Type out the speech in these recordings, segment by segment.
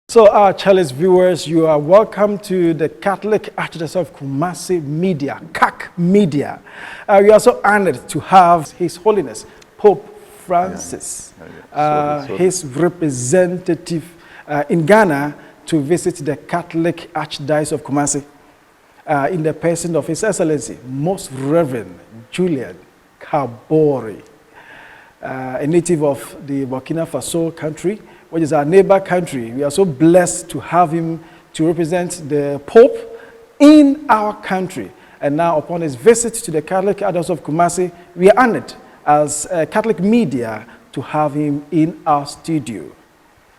So our Charles viewers, you are welcome to the Catholic Archdiocese of Kumasi Media, CAC Media. We are so honored to have His Holiness Pope Francis, his representative in Ghana, to visit the Catholic Archdiocese of Kumasi in the person of His Excellency, Most Reverend Julien Kaboré, a native of the Burkina Faso country, which is our neighbor country. We are so blessed to have him to represent the Pope in our country. And now, upon his visit to the Catholic Archdiocese of Kumasi, we are honored as Catholic media to have him in our studio.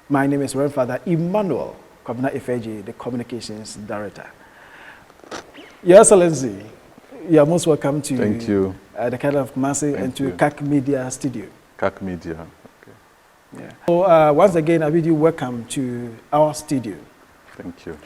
My name is Reverend Father Emmanuel Kwabena Ifeji, the Communications Director. Your Excellency, you are most welcome to Thank you. The Catholic of Kumasi and to CAC Media Studio. CAC Media. Yeah. So once again, I bid you welcome to our studio. Thank you.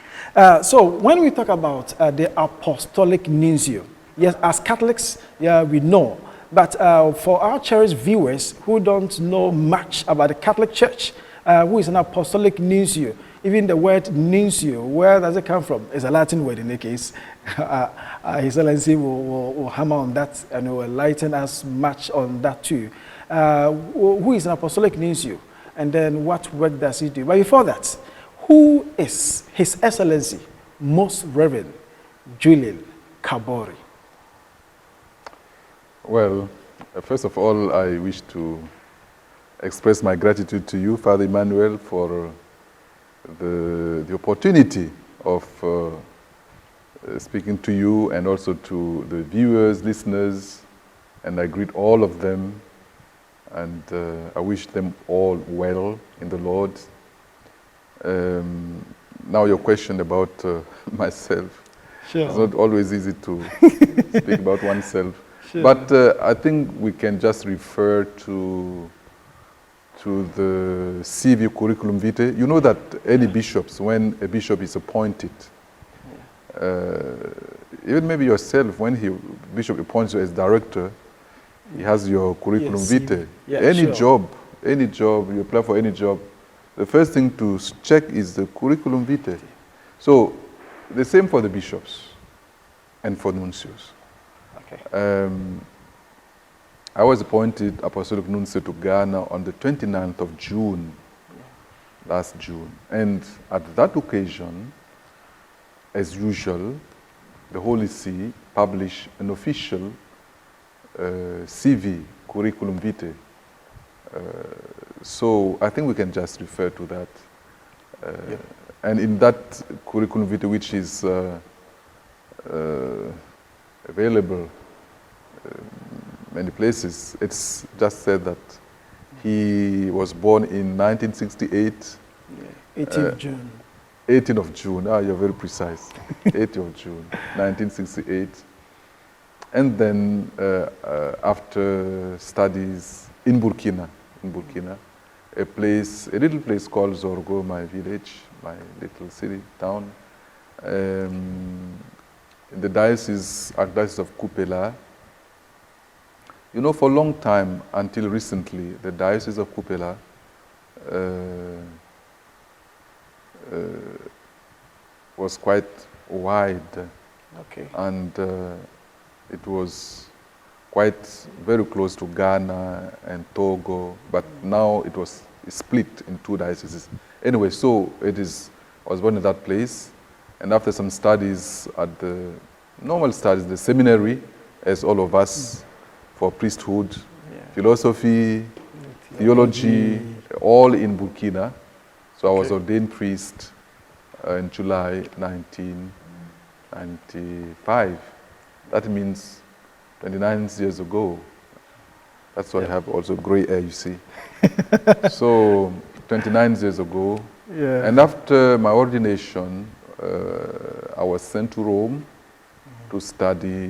So when we talk about the Apostolic Nuncio, yes, as Catholics, yeah, we know. But for our cherished viewers who don't know much about the Catholic Church, who is an Apostolic Nuncio, even the word nuncio, where does it come from? It's a Latin word in the case. His Excellency will hammer on that and will enlighten us much on that too. Who is an Apostolic Nuncio, and then what work does he do? But before that, who is His Excellency, Most Reverend Julien Kaboré? Well, first of all, I wish to express my gratitude to you, Father Emmanuel, for the opportunity of speaking to you and also to the viewers, listeners, and I greet all of them. And I wish them all well in the Lord. Now your question about myself. Sure. It's not always easy to speak about oneself. Sure. But I think we can just refer to the CV curriculum vitae. You know that any bishops, when a bishop is appointed, even maybe yourself, when bishop appoints you as director, he has your curriculum vitae. Yeah, any job, you apply for any job, the first thing to check is the curriculum vitae. So, the same for the bishops and for nuncios. Okay. I was appointed Apostolic Nuncio to Ghana on the 29th of June, last June. And at that occasion, as usual, the Holy See published an official CV, curriculum vitae. So I think we can just refer to that. And in that curriculum vitae, which is available many places, it's just said that he was born in 1968. 18th of June. 18th of June. Ah, you're very precise. 18th of June, 1968. And then after studies in Burkina, a little place called Zorgo, my village, my little city, town, in the Archdiocese of Kupela. You know, for a long time, until recently, the Diocese of Kupela was quite wide. Okay. And it was quite very close to Ghana and Togo, but now it was split in two dioceses. Anyway, so I was born in that place, and after some studies at the normal studies, the seminary, as all of us, for priesthood, philosophy, theology, all in Burkina. So I was ordained priest in July 1995. That means 29 years ago. That's why I have also gray hair, you see. So 29 years ago. Yeah. And after my ordination, I was sent to Rome to study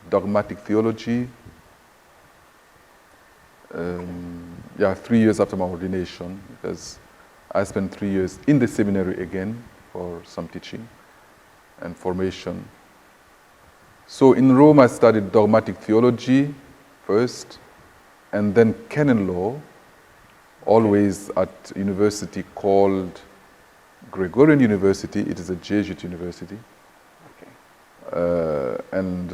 dogmatic theology. 3 years after my ordination, because I spent 3 years in the seminary again for some teaching and formation. So in Rome, I studied dogmatic theology first, and then canon law, always at university called Gregorian University. It is a Jesuit university. Okay. And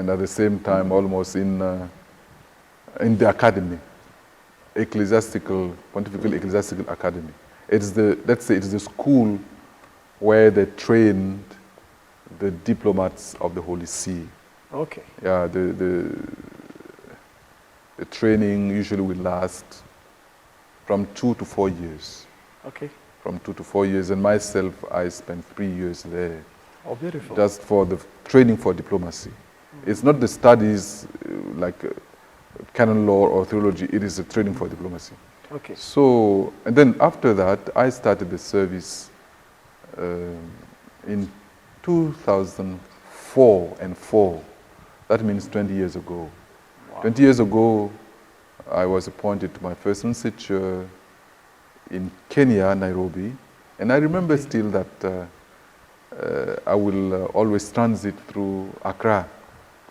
at the same time, almost in the academy, Pontifical Ecclesiastical Academy. It's let's say it is the school where they trained the diplomats of the Holy See. Okay. Yeah, the training usually will last from 2 to 4 years. Okay. From 2 to 4 years, and myself, I spent 3 years there. Oh, beautiful. Just for the training for diplomacy. It's not the studies like canon law or theology, it is the training for diplomacy. Okay. So, and then after that, I started the service in 2004 and 4. That means 20 years ago. Wow. 20 years ago, I was appointed to my first nunciature in Kenya, Nairobi. And I remember still that I will always transit through Accra.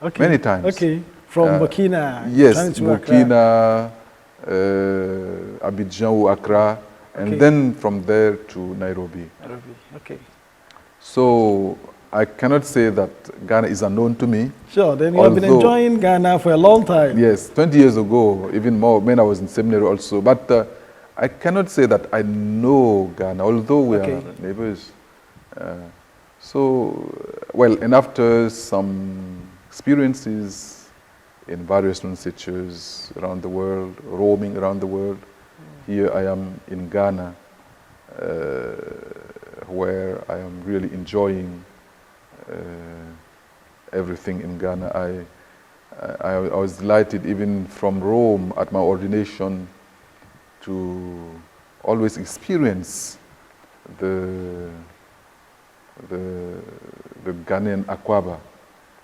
Okay. Many times. Okay. From Burkina. Yes, Burkina, Abidjan or Accra, and then from there to Nairobi. Nairobi. Okay. So I cannot say that Ghana is unknown to me. Sure, then you have been enjoying Ghana for a long time. Yes, 20 years ago, even more, when I was in seminary also. But I cannot say that I know Ghana, although we are neighbors. And after some experiences in various nunciatures around the world, roaming around the world, here I am in Ghana, where I am really enjoying everything in Ghana. I was delighted even from Rome at my ordination to always experience the Ghanaian Akwaba,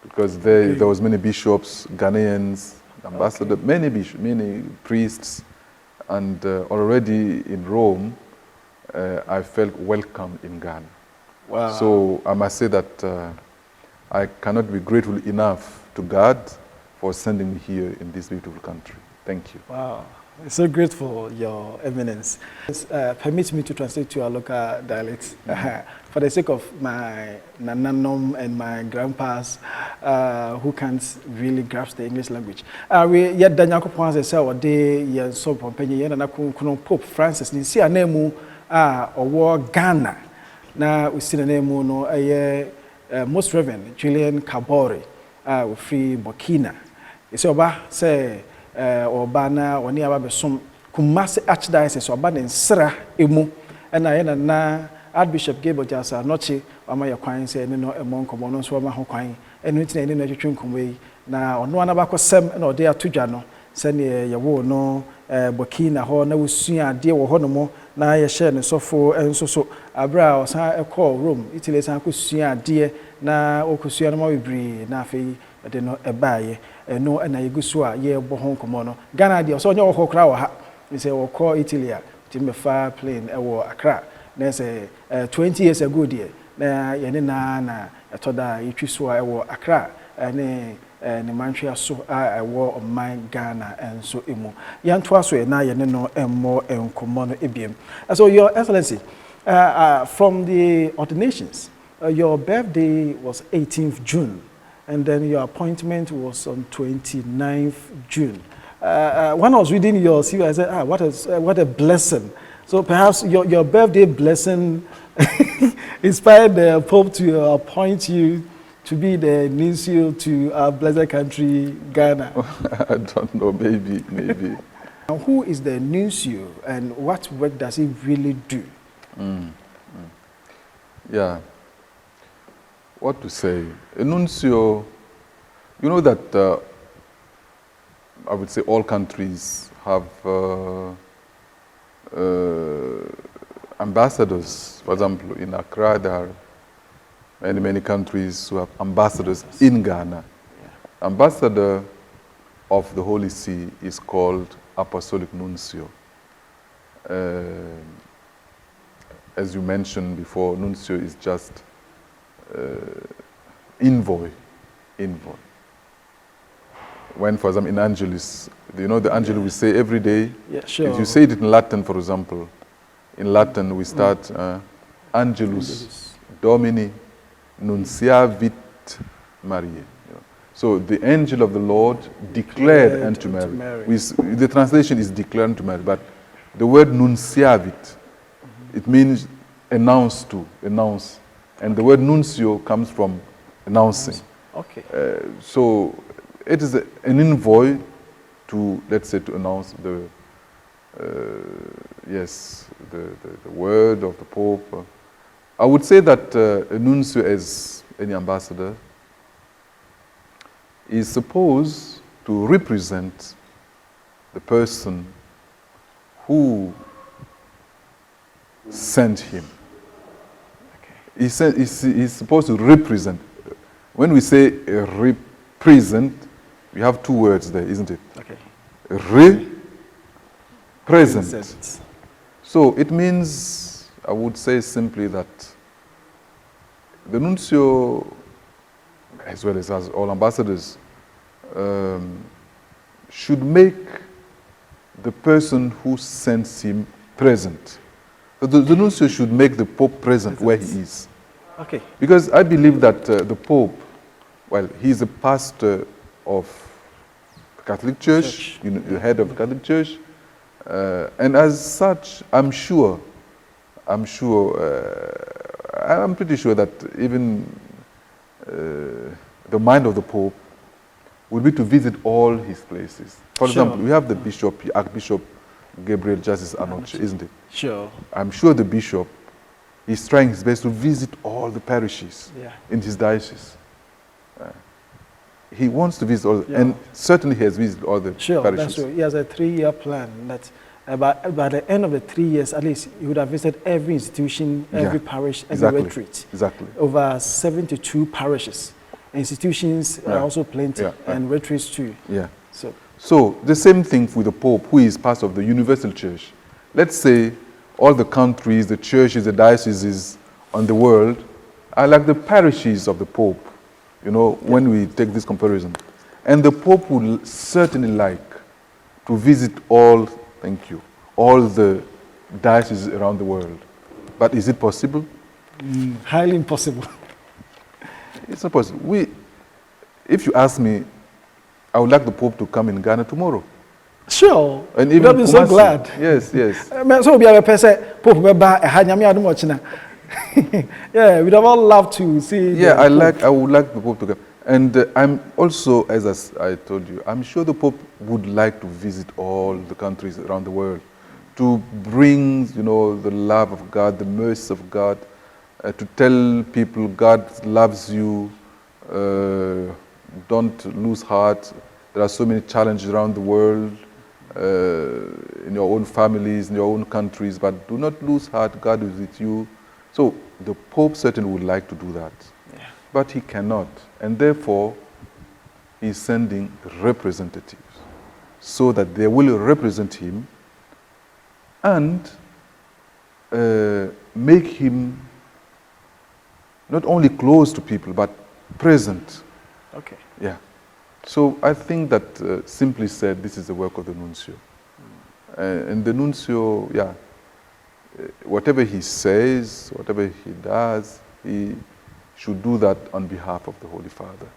because there was many bishops, Ghanaians, ambassadors, many priests, and already in Rome, I felt welcome in Ghana. Wow. So I must say that I cannot be grateful enough to God for sending me here in this beautiful country. Thank you. Wow. I'm so grateful, Your Eminence. Permit me to translate to our local dialect. For the sake of my nananom and my grandpas who can't really grasp the English language. We yet Daniel Kupon says, "Or day, yen so pompenny, and Pope Francis, in see a name or war Ghana. Now we see the name no Most Reverend Julien Kaboré, free Burkina. It's over, say, or Bana, or near Babesum, Kumasi Archdiocese, or Ban in Sra Emu, and I na Archbishop Gable Jasa, Nochi, or my acquaint say, no, a monk of one swama Hoquine, and written in a drink way. Now, no one about Sem, no, they are two jano, send ye wo no Burkina, ho, no, see a dear or honomo, na ye share and so forth, and so Abra or a call room, Italy, and could see a dear, na or could see a more bree, na fee, but they know a buy. No, and I go so ye bohon comono. Ghana dear, so no crowd. They say, or call Italy, Timber Fire plane, or Accra. They say, 20 years ago, dear. Na Yanina, a toda, you choose or Accra, and the Montreal so I war of my Ghana and so emo. Yan twas way now, Yanino, and more and comono ibium. So, Your Excellency, from the ordinations, your birthday was 18th June. And then your appointment was on 29th June. When I was reading your CV, I said, what a blessing. So perhaps your birthday blessing inspired the Pope to appoint you to be the nuncio to our blessed country, Ghana. I don't know, maybe. Now, who is the nuncio and what work does he really do? Yeah. What to say? A nuncio, you know that I would say all countries have ambassadors. For example, in Accra, there are many countries who have ambassadors in Ghana. Yeah. Ambassador of the Holy See is called Apostolic Nuncio. As you mentioned before, nuncio is just envoy. When, for example, in Angelus, you know the Angelus we say every day. Yeah, sure. If you say it in Latin, for example, in Latin we start Angelus Domini Nunciavit Mariae. You know. So the angel of the Lord declared unto Mary. The translation is declared unto Mary, but the word nunciavit, it means announce to, announce. And the word nuncio comes from announcing. Okay. So it is an envoy to, let's say, to announce the word of the Pope. I would say that a nuncio, as any ambassador, is supposed to represent the person who sent him. Okay. He's supposed to represent. When we say represent, we have two words there, isn't it? Okay. Present. So it means, I would say simply that the nuncio, as well as all ambassadors, should make the person who sends him present. So the nuncio should make the Pope present where he is. Okay. Because I believe that the Pope, well, he's a pastor of the Catholic Church, you know, the head of the Catholic Church, and as such, I'm pretty sure that even the mind of the Pope would be to visit all his places. For example, we have the bishop, Archbishop Gabriel Justice Anoche, isn't it? Sure. I'm sure the bishop is trying his best to visit all the parishes in his diocese. He wants to visit all, and certainly he has visited all the parishes. That's true. He has a 3-year plan that by the end of the 3 years, at least, he would have visited every institution, every parish, every retreat. Exactly. Over 72 parishes. Institutions are also plenty, and retreats too. Yeah. So the same thing with the Pope, who is part of the Universal Church. Let's say all the countries, the churches, the dioceses on the world are like the parishes of the Pope, you know, when we take this comparison. And the Pope would certainly like to visit all the dioceses around the world. But is it possible? Highly impossible. It's not possible. If you ask me, I would like the Pope to come in Ghana tomorrow. Sure. And even I'll be so glad. Yes. So we have a person, Pope, yeah, we'd have all loved to see. Yeah, I would like the Pope to come. And I'm also, as I told you, I'm sure the Pope would like to visit all the countries around the world to bring, you know, the love of God, the mercy of God, to tell people God loves you, don't lose heart. There are so many challenges around the world, in your own families, in your own countries, but do not lose heart, God is with you. So the Pope certainly would like to do that, but he cannot, and therefore he's sending representatives so that they will represent him and make him not only close to people, but present. Okay. Yeah. So I think that, simply said, this is the work of the nuncio. And the nuncio, whatever he says, whatever he does, he should do that on behalf of the Holy Father.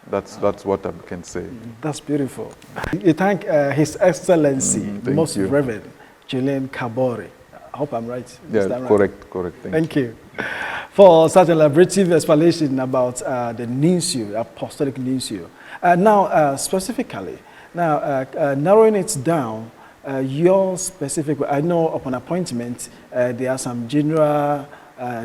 That's what I can say. That's beautiful. We thank His Excellency, Most Reverend Julien Kaboré. I hope I'm right. Yeah, correct. Thank you. For such a elaborative explanation about the Nuncio, Apostolic Nuncio. Now, specifically, narrowing it down, your specific, I know upon appointment, there are some general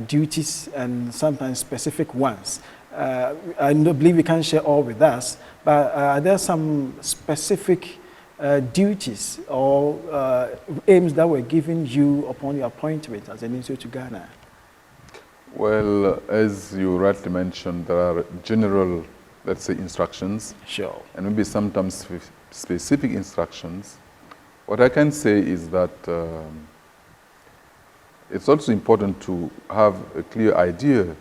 duties and sometimes specific ones. I believe you can't share all with us, but are there some specific duties or aims that were given you upon your appointment as a nuncio to Ghana? Well, as you rightly mentioned, there are general, let's say, instructions. Sure. And maybe sometimes specific instructions. What I can say is that it's also important to have a clear idea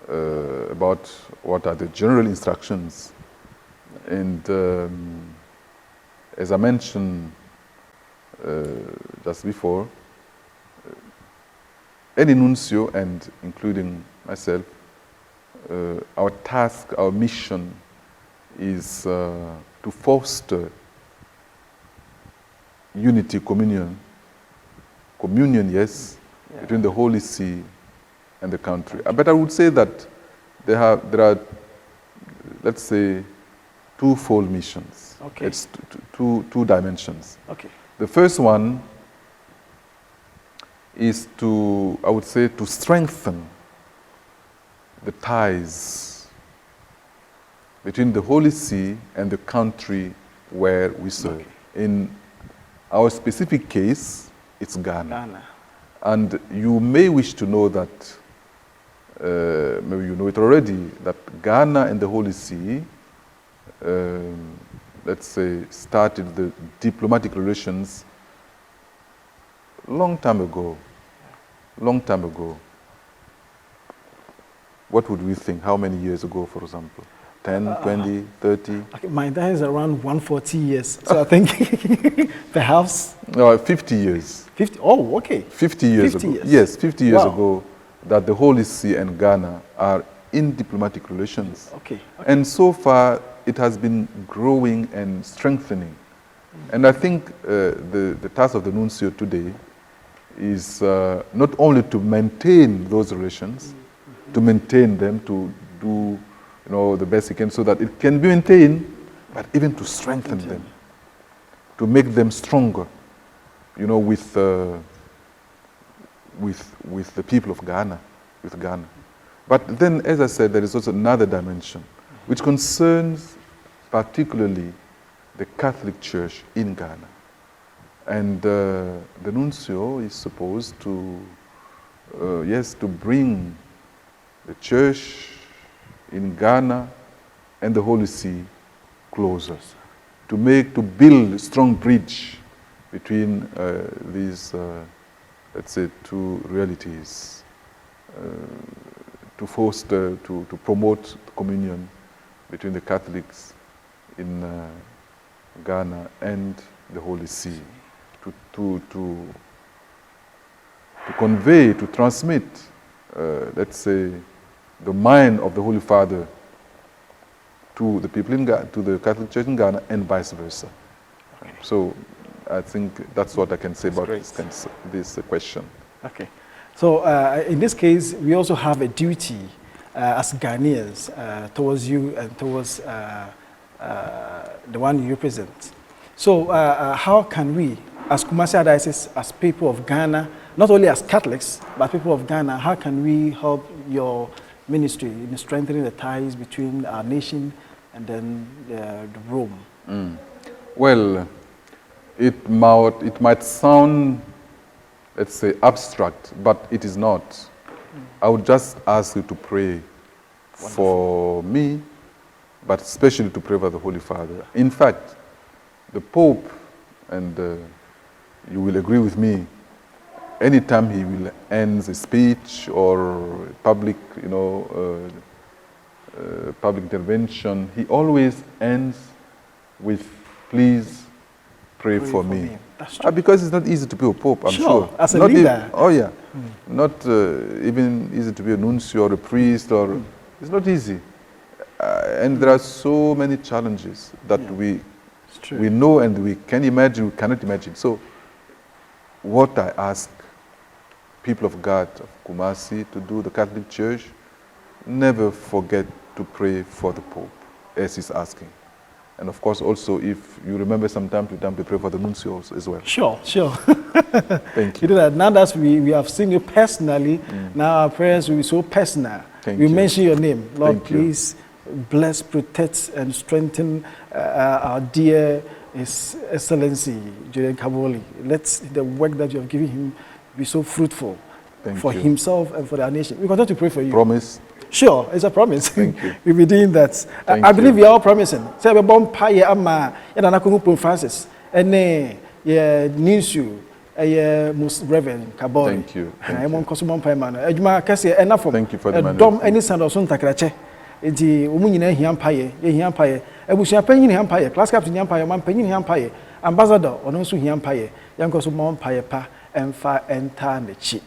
about what are the general instructions. And as I mentioned just before, any nuncio, and including myself, our task, our mission is to foster unity, communion, yes, between the Holy See and the country. But I would say that there are, let's say, twofold missions. Okay. It's two dimensions. Okay. The first one is to, I would say, to strengthen the ties between the Holy See and the country where we serve. Okay. In our specific case, it's Ghana. Ghana. And you may wish to know that, maybe you know it already, that Ghana and the Holy See, let's say, started the diplomatic relations long time ago. What would we think? How many years ago, for example? 10, 20, 30? Okay, my dad is around 140 years, so I think perhaps... 50 years. 50? Oh, okay. 50 years 50 ago. years. Yes, 50 years Wow. ago, that the Holy See and Ghana are in diplomatic relations. Okay. And so far, it has been growing and strengthening. And I think the task of the nuncio today is not only to maintain those relations, to maintain them, to do the best it can so that it can be maintained, but even to strengthen them, to make them stronger, with the people of Ghana, with Ghana. But then, as I said, there is also another dimension, which concerns particularly the Catholic Church in Ghana. And the nuncio is supposed to, to bring the Church in Ghana and the Holy See closer, to build a strong bridge between these, let's say, two realities, to foster, to promote communion between the Catholics in Ghana and the Holy See, to convey, to transmit, let's say, the mind of the Holy Father to the people in Ghana, to the Catholic Church in Ghana, and vice versa. Okay. So I think that's what I can say about this question. Okay. So in this case, we also have a duty as Ghanaians towards you and towards the one you represent. So how can we, as Kumasi Diocese, as people of Ghana, not only as Catholics, but people of Ghana, how can we help your ministry in strengthening the ties between our nation and then the Rome? Well, it might sound, let's say, abstract, but it is not. I would just ask you to pray for me, but especially to pray for the Holy Father. In fact, the Pope, and you will agree with me, anytime he will end a speech or public, public intervention, he always ends with, please pray for me. That's true. Because it's not easy to be a pope, I'm sure. As a leader. Not even easy to be a nuncio or a priest, it's not easy. And there are so many challenges that we know and we can imagine, we cannot imagine. So what I ask people of God, of Kumasi, to do, the Catholic Church, never forget to pray for the Pope, as he's asking. And of course, also, if you remember from time to time, to pray for the nuncio as well. Sure. Thank you. You do that. Now that we have seen you personally, now our prayers will be so personal. We mention your name. Lord, please bless, protect, and strengthen our dear Excellency Julien Kaboré. Let the work that you have given him be so fruitful for himself and for our nation. We continue to pray for you. Promise? Sure, it's a promise. Thank you. We'll be doing that. I believe we are all promising. Say we born paye ama yana Pope Francis ene ye Nuncio Most Reverend Kabor. Thank you. I want cosmo paye man. Ejuma kase enough from. Thank you for the man. Dom any sound of son takrache. Enti omu nyina hiam paye, ye hiam paye. Ebusua panyin hiam paye, class captain hiam paye, man panyin hiam paye. Ambassador ono nso hiam paye. Yanko so mon paye pa emfa enta nechi.